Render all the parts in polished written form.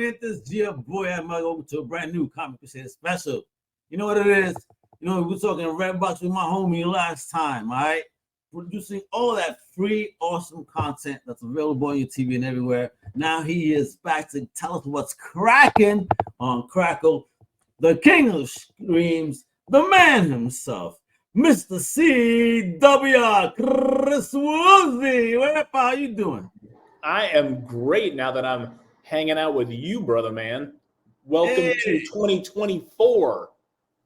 man, this year, boy, I'm going to a brand new Comic Crusader special. You know what it is? You know, we were talking Redbox with my homie last time, all right? Producing all that free, awesome content that's available on your TV and everywhere. Now he is back to tell us what's cracking on Crackle. The king of streams, the man himself, Mr. CWR, Chris Woolsey. How you doing? I am great now that I'm hanging out with you, brother man. Welcome to 2024.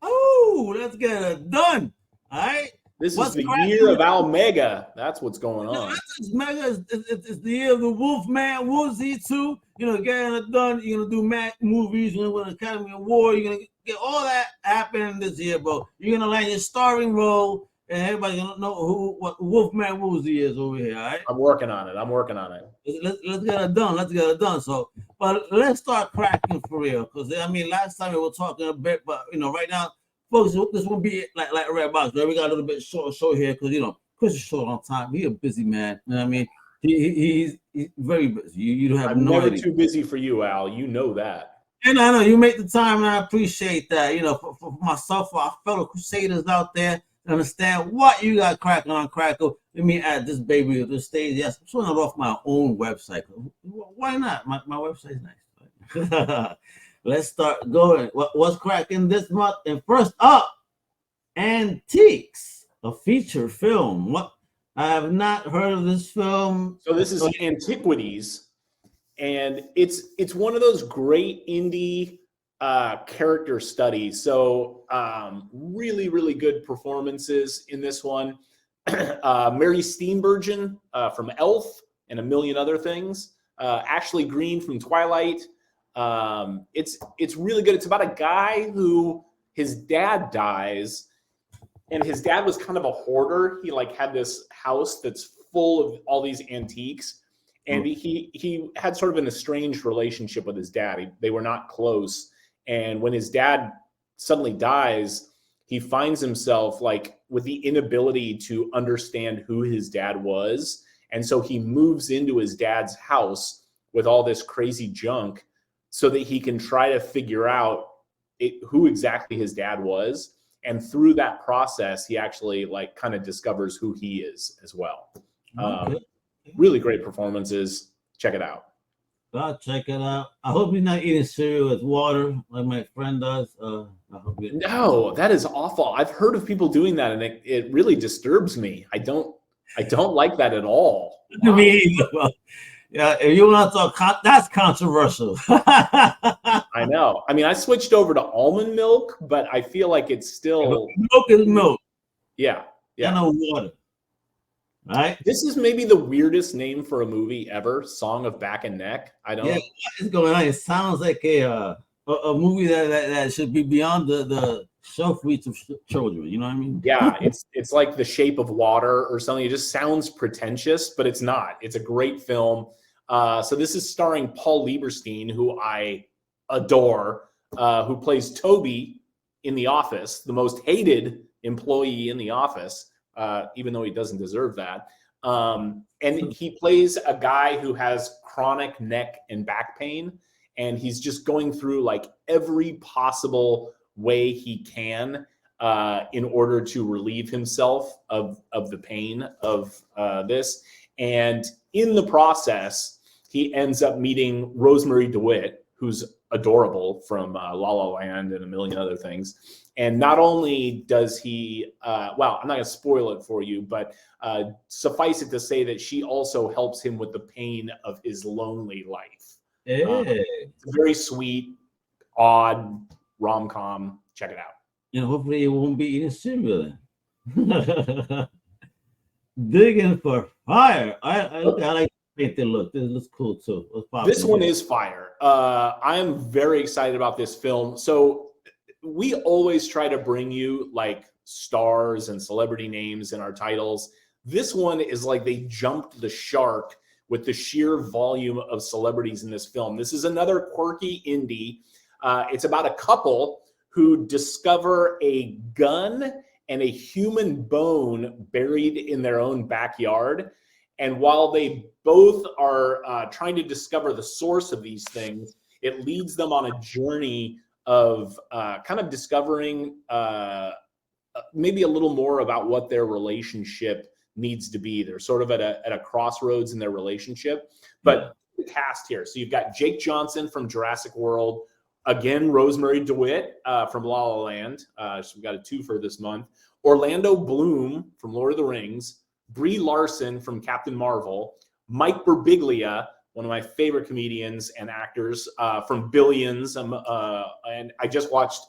Oh, let's get it done. All right. This is the year of Almega. That's what's going on. Mega it's the year of the Wolfman Woolsey too. You know, getting it done. You're gonna do Mac movies. You're gonna win an Academy Award. You're gonna get all that happening this year, bro. You're gonna land your starring role, and everybody's gonna know what Wolfman Woolsey is over here. All right. I'm working on it. Let's get it done. Let's get it done. So, but let's start cracking for real, because I mean, last time we were talking a bit, but you know, right now. Folks, this won't be like a red box, right? We got a little bit short here because you know Chris is short on time. He's a busy man. You know what I mean? He's very busy. You don't have I'm no never idea. too busy for you, Al. You know that. And I know you make the time, and I appreciate that. You know, for myself, for our fellow Crusaders out there, to understand what you got cracking on Crackle. Let me add this baby to this stage. Yes, I'm showing it off my own website. Why not? My website's nice. Let's start going. What's cracking this month? And first up, Antiques, a feature film. What? I have not heard of this film. So this is Antiquities, and it's one of those great indie character studies. So really, really good performances in this one. Mary Steenburgen from Elf and a million other things. Ashley Greene from Twilight. It's really good. It's about a guy who his dad dies, and his dad was kind of a hoarder. He like had this house that's full of all these antiques, and he had sort of an estranged relationship with his dad. They were not close, and when his dad suddenly dies, he finds himself like with the inability to understand who his dad was, and so he moves into his dad's house with all this crazy junk, so that he can try to figure out who exactly his dad was. And through that process, he actually like kind of discovers who he is as well. Really great performances. Check it out. I'll check it out. I hope you're not eating cereal with water like my friend does. I hope No, that is awful. I've heard of people doing that, and it really disturbs me. I don't like that at all. Wow. Me either. Yeah, if you want to talk, that's controversial. I know. I mean, I switched over to almond milk, but I feel like it's still milk is milk. Yeah. And no water. Right. This is maybe the weirdest name for a movie ever. Song of Back and Neck. I don't. Yeah, what is going on? It sounds like a movie that should be beyond the shelf reach of children. You know what I mean? Yeah, it's like The Shape of Water or something. It just sounds pretentious, but it's not. It's a great film. So this is starring Paul Lieberstein, who I adore, who plays Toby in The Office, the most hated employee in The Office, even though he doesn't deserve that. And he plays a guy who has chronic neck and back pain, and he's just going through like every possible way he can in order to relieve himself of the pain of this. And in the process, he ends up meeting Rosemary DeWitt, who's adorable from La La Land and a million other things. And not only does he, well, I'm not going to spoil it for you, but suffice it to say that she also helps him with the pain of his lonely life. Hey. It's very sweet, odd rom-com. Check it out. And hopefully it won't be eating cereal then. Digging for fire. I like the look. This looks cool too. This one is fire. I am very excited about this film. So we always try to bring you like stars and celebrity names in our titles. This one is like they jumped the shark with the sheer volume of celebrities in this film. This is another quirky indie. It's about a couple who discover a gun and a human bone buried in their own backyard. And while they both are trying to discover the source of these things, it leads them on a journey of kind of discovering maybe a little more about what their relationship needs to be. They're sort of at a crossroads in their relationship. But the cast here, so you've got Jake Johnson from Jurassic World, again Rosemary DeWitt from La La Land. So we've got a twofer this month. Orlando Bloom from Lord of the Rings, Brie Larson from Captain Marvel, Mike Birbiglia, one of my favorite comedians and actors from Billions, and I just watched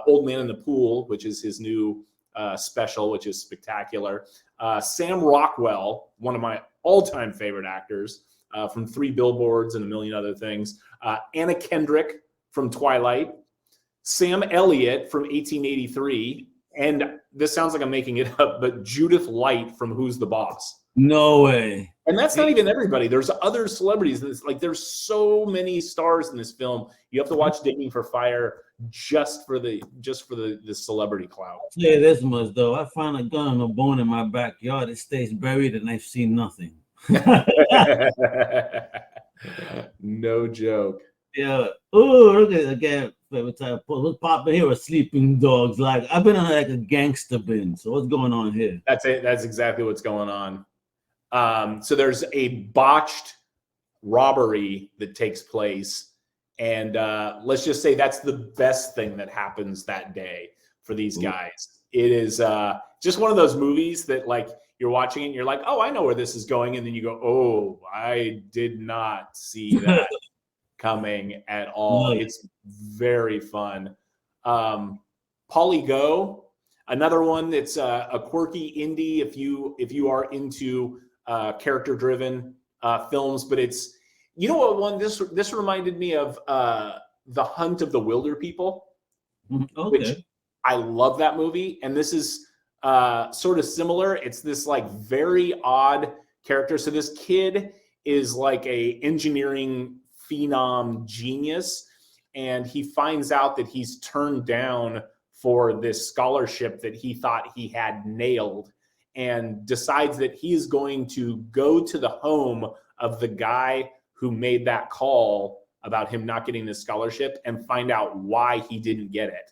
Old Man in the Pool, which is his new special, which is spectacular. Sam Rockwell, one of my all-time favorite actors from 3 Billboards and a million other things. Anna Kendrick from Twilight. Sam Elliott from 1883. And this sounds like I'm making it up, but Judith Light from Who's the Boss? No way. And that's not even everybody. There's other celebrities. Like there's so many stars in this film. You have to watch Digging for Fire just for the celebrity clout. I'll tell you this much though. I found a gun and a bone in my backyard. It stays buried and I've seen nothing. No joke. Yeah. Oh, look at again. Favorite type. What's popping here with sleeping dogs? Like I've been on like a gangster binge. So what's going on here? That's it. That's exactly what's going on. So there's a botched robbery that takes place, and let's just say that's the best thing that happens that day for these guys. It is just one of those movies that like you're watching it and you're like, oh, I know where this is going, and then you go, oh, I did not see that coming at all. It's very fun. Polly Go, another one that's a quirky indie if you are into character driven films, but it's, you know what one, this reminded me of The Hunt of the Wilder People, which I love that movie. And this is sort of similar. It's this like very odd character. So this kid is like a engineering phenom genius, and he finds out that he's turned down for this scholarship that he thought he had nailed, and decides that he is going to go to the home of the guy who made that call about him not getting this scholarship and find out why he didn't get it.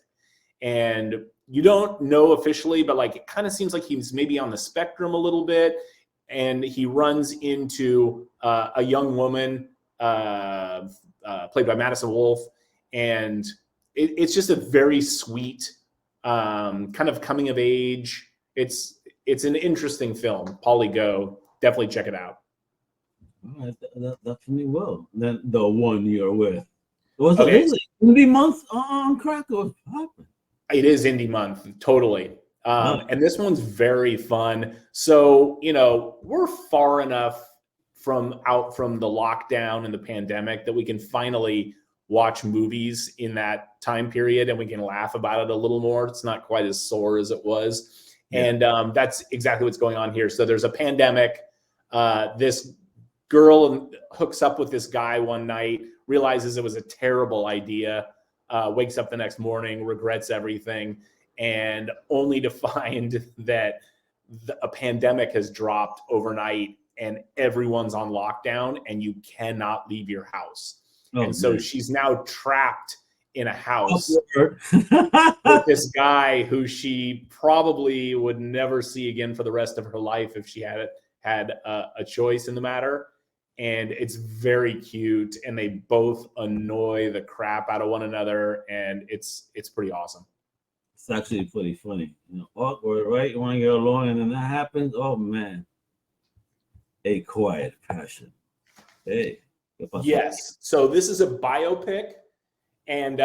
And you don't know officially, but like it kind of seems like he's maybe on the spectrum a little bit. And he runs into a young woman played by Madison Wolfe, and it's just a very sweet kind of coming of age. It's an interesting film. Polly Go, definitely check it out. All right, that definitely will. Then the one you're with. Was Okay. it indie month on Crackle? It is indie month, totally. And this one's very fun. So, you know, we're far enough out from the lockdown and the pandemic that we can finally watch movies in that time period and we can laugh about it a little more. It's not quite as sore as it was. Yeah. And that's exactly what's going on here. So there's a pandemic. This girl hooks up with this guy one night, realizes it was a terrible idea, wakes up the next morning, regrets everything, and only to find that a pandemic has dropped overnight and everyone's on lockdown and you cannot leave your house. So she's now trapped in a house with this guy who she probably would never see again for the rest of her life if she had a choice in the matter. And it's very cute, and they both annoy the crap out of one another, and it's pretty awesome. It's actually pretty funny. You know, awkward, right? You want to get along, and then that happens. Oh man, A Quiet Passion. Hey. Yes. So this is a biopic, and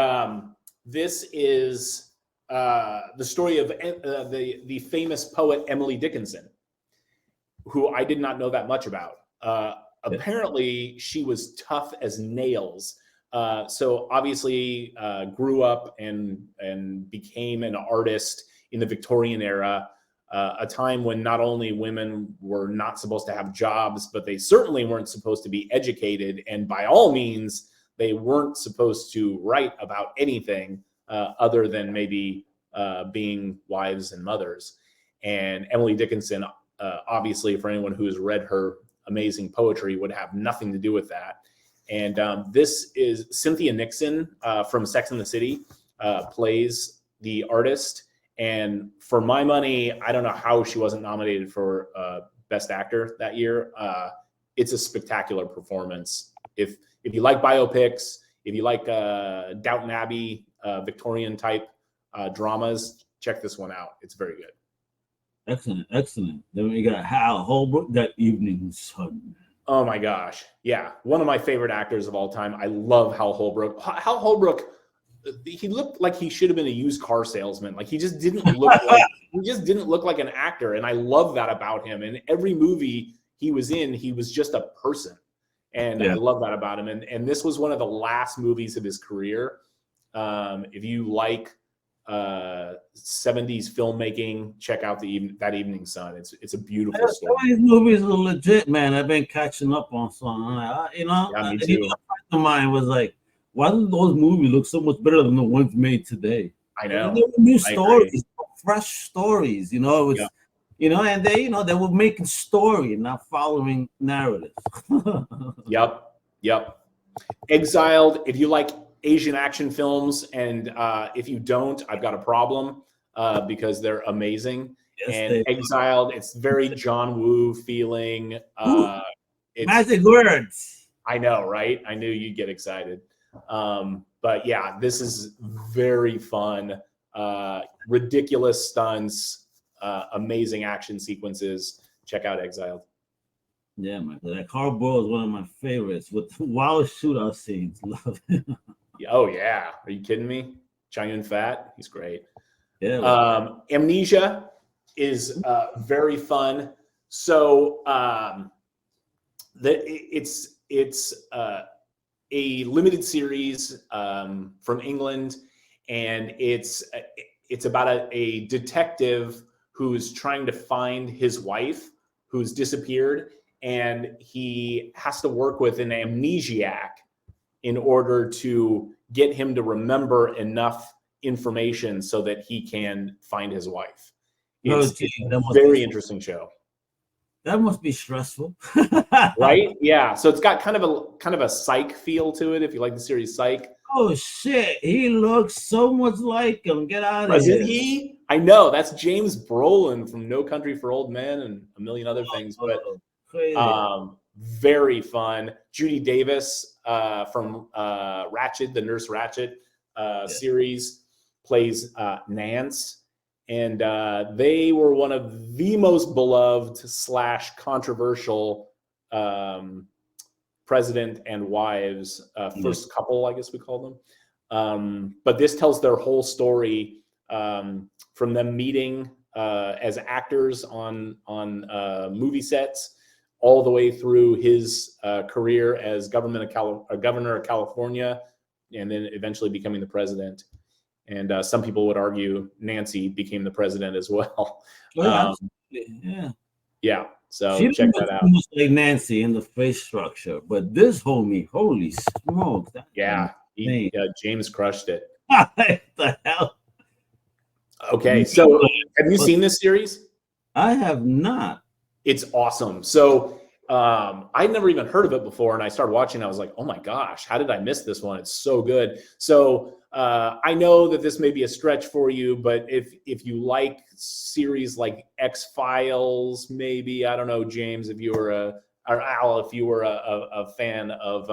this is the story of the famous poet Emily Dickinson, who I did not know that much about. Apparently, she was tough as nails. So obviously, grew up and became an artist in the Victorian era, a time when not only women were not supposed to have jobs, but they certainly weren't supposed to be educated. And by all means, they weren't supposed to write about anything other than maybe being wives and mothers. And Emily Dickinson, obviously, for anyone who has read her amazing poetry, would have nothing to do with that. And this is Cynthia Nixon from Sex and the City plays the artist. And for my money, I don't know how she wasn't nominated for Best Actor that year. It's a spectacular performance. If you like biopics, if you like Downton Abbey, Victorian type dramas, check this one out. It's very good. Excellent, excellent. Then we got Hal Holbrook, That Evening Sun. Oh my gosh. Yeah. One of my favorite actors of all time. I love Hal Holbrook. Hal Holbrook, he looked like he should have been a used car salesman. Like he just didn't look like an actor. And I love that about him. In every movie he was in, he was just a person. And I love that about him. And this was one of the last movies of his career. If you like 70s filmmaking, check out That Evening Sun. It's a beautiful story. These movies are legit, man. I've been catching up on some. Yeah, me too. A friend of mine was like, why do those movies look so much better than the ones made today? I know. They were new stories, fresh stories, It was, and they were making story, not following narratives. Yep. Exiled, if you like Asian action films, and if you don't, I've got a problem because they're amazing. Yes, and Exiled, it's very John Woo feeling. Magic words. I know, right? I knew you'd get excited. But yeah, this is very fun. Ridiculous stunts, amazing action sequences. Check out Exiled. Yeah, man. That Carboy is one of my favorites with wild shootout scenes. Love it. Oh yeah, are you kidding me? Chow Yun-fat, he's great. Yeah. Amnesia is very fun. So it's a limited series from England, and it's about a detective who's trying to find his wife who's disappeared, and he has to work with an amnesiac in order to get him to remember enough information so that he can find his wife. It's a very interesting show. That must be stressful. Right? Yeah. So it's got kind of a Psych feel to it, if you like the series Psych. Oh shit, he looks so much like him. Get out of here. Isn't he? I know. That's James Brolin from No Country for Old Men and a million other things. But very fun. Judy Davis from Ratched, the Nurse Ratched series, plays Nance. And they were one of the most beloved / controversial president and wives, first couple, I guess we call them. But this tells their whole story from them meeting as actors on movie sets, all the way through his career as governor of California, and then eventually becoming the president. And some people would argue Nancy became the president as well. Yeah. So she check that out. Almost like Nancy in the face structure, but this homie, holy smoke! James crushed it. What the hell? Okay, so have you seen this series? I have not. It's awesome. So I'd never even heard of it before, and I started watching. I was like, oh my gosh, how did I miss this one? It's so good. So I know that this may be a stretch for you, but if you like series like X-Files, maybe, I don't know, James, if you were or Al, if you were a fan of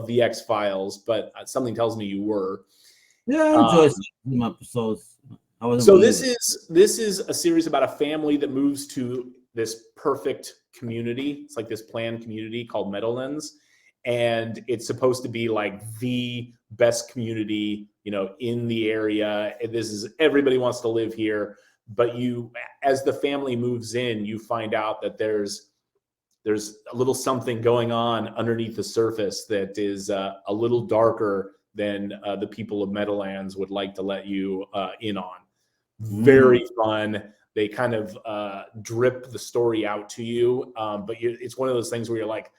the X-Files, but something tells me you were. Yeah, I enjoy some episodes. So this is a series about a family that moves to this perfect community. It's like this planned community called Meadowlands, and it's supposed to be like the best community, in the area. Everybody wants to live here, but as the family moves in, you find out that there's a little something going on underneath the surface that is a little darker than the people of Meadowlands would like to let you in on. Very fun. They kind of drip the story out to you, but it's one of those things where you're like,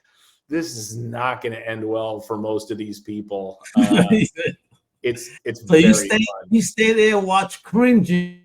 this is not going to end well for most of these people. It's so very fun. You stay there and watch cringing,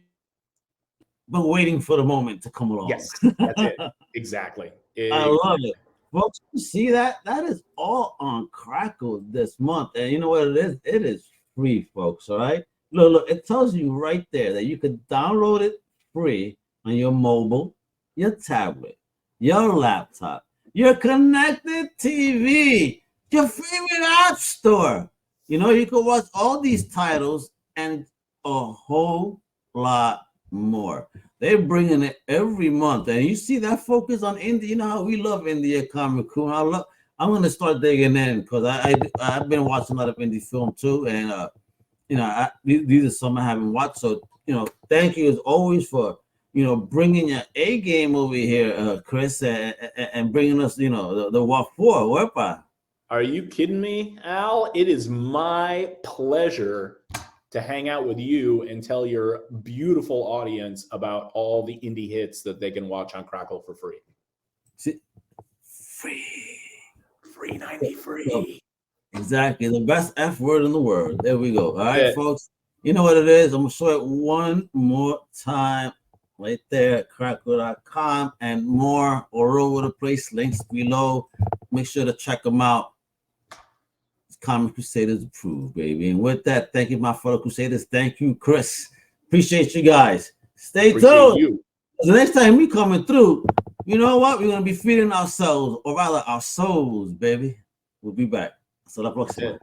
but waiting for the moment to come along. Yes, that's it. Exactly. I love it. Folks, you see that? That is all on Crackle this month. And you know what it is? It is free, folks. All right. Look, it tells you right there that you can download it free on your mobile, your tablet, your laptop, your connected TV, your favorite app store. You know, you can watch all these titles and a whole lot more. They're bringing it every month, and you see that focus on India. You know how we love India comic crew. I'm gonna start digging in because I've been watching a lot of indie film too, and these are some I haven't watched. So thank you as always for bringing your A game over here, Chris, and bringing us the what for wepa. Are you kidding me, Al? It is my pleasure to hang out with you and tell your beautiful audience about all the indie hits that they can watch on Crackle for free. See, free 90 free. Exactly, the best F word in the world. There we go. All right, Yeah. folks. You know what it is. I'm gonna show it one more time, right there at crackle.com and more all over the place. Links below. Make sure to check them out. Comic Crusaders approved, baby. And with that, thank you, my fellow Crusaders. Thank you, Chris. Appreciate you guys. Stay tuned. The next time we coming through, you know what? We're gonna be feeding ourselves, or rather our souls, baby. We'll be back. Hasta la próxima.